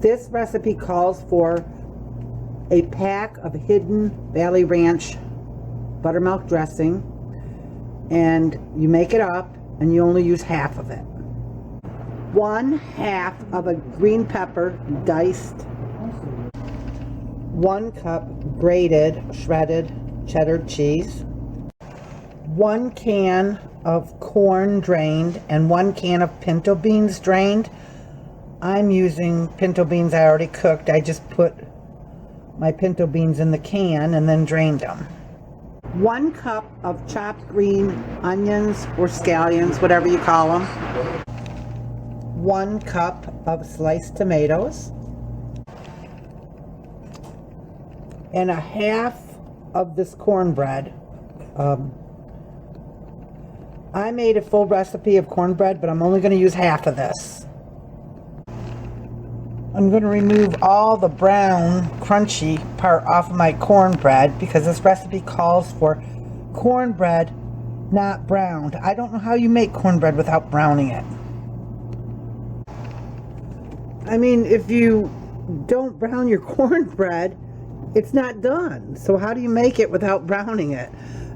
This recipe calls for a pack of Hidden Valley Ranch buttermilk dressing, and you make it up and you only use half of it. 1/2 of a green pepper diced, 1 cup grated shredded cheddar cheese, 1 can of corn drained, and 1 can of pinto beans drained. I'm using pinto beans I already cooked. I just put my pinto beans in the can and then drained them. 1 cup of chopped green onions or scallions, whatever you call them. 1 cup of sliced tomatoes. And 1/2 of this cornbread. I made a full recipe of cornbread, but I'm only going to use half of this. I'm going to remove all the brown, crunchy part off of my cornbread because this recipe calls for cornbread not browned. I don't know how you make cornbread without browning it. I mean, if you don't brown your cornbread, it's not done. So how do you make it without browning it?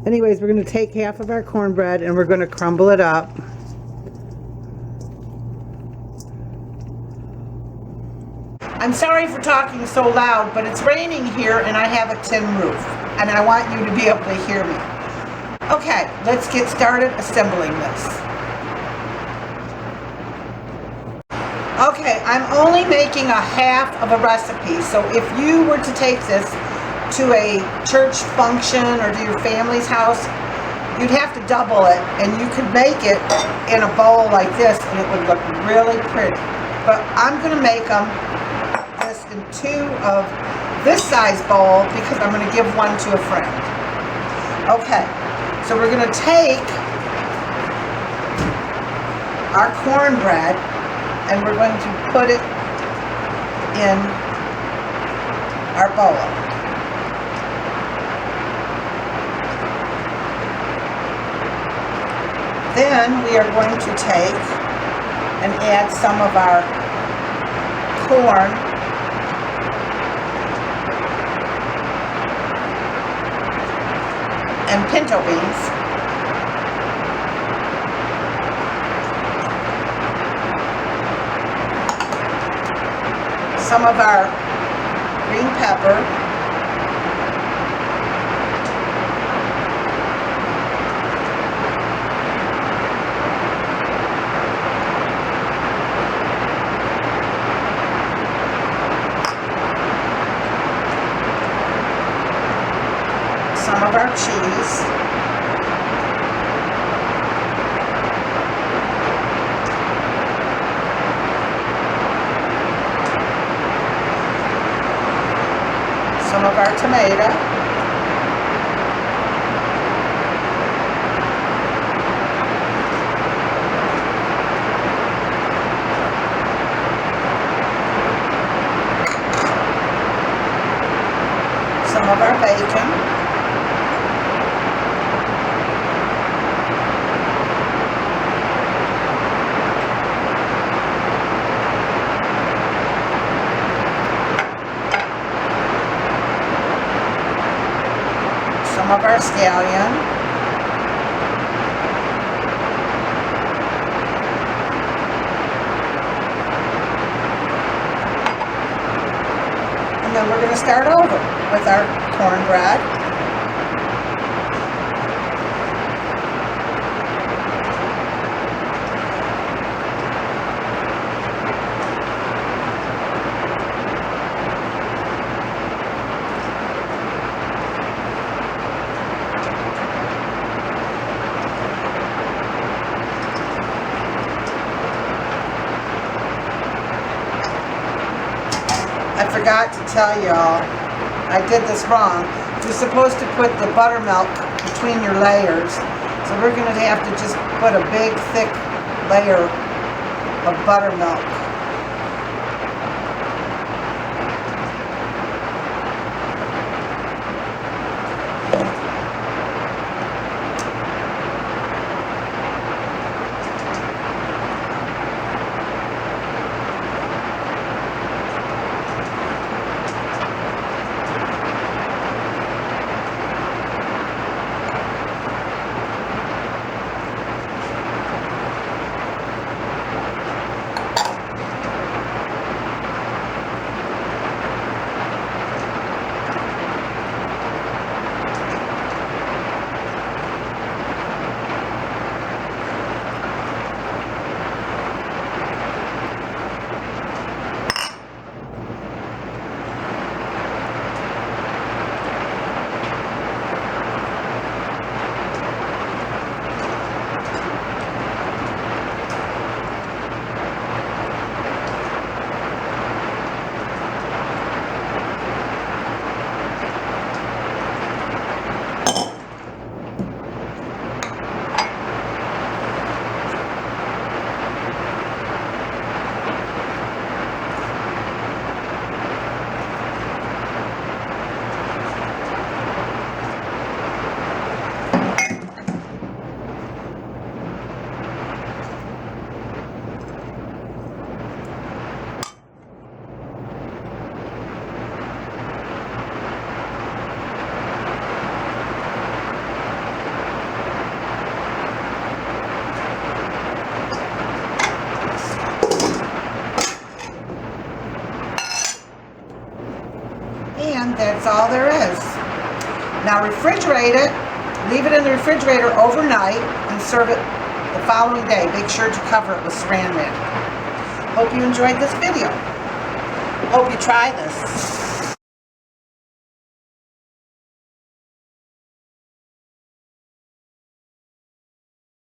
Anyways, we're going to take half of our cornbread and we're going to crumble it up. I'm sorry for talking so loud, but it's raining here and I have a tin roof, and I want you to be able to hear me. Okay, let's get started assembling this. Okay, I'm only making 1/2 of a recipe, so if you were to take this to a church function or to your family's house, you'd have to double it, and you could make it in a bowl like this and it would look really pretty. But I'm going to make them in 2 of this size bowl because I'm going to give 1 to a friend. Okay, so we're going to take our cornbread and we're going to put it in our bowl. Then we are going to take and add some of our corn and pinto beans. Some of our green pepper. Some of our cheese. Some of our tomato. Some of our bacon. Some of our scallion, and then we're going to start over with our cornbread. I forgot to tell y'all, I did this wrong. You're supposed to put the buttermilk between your layers. So we're going to have to just put a big, thick layer of buttermilk. That's all there is. Now refrigerate it, leave it in the refrigerator overnight, and serve it the following day. Make sure to cover it with saran wrap. Hope you enjoyed this video. Hope you try this.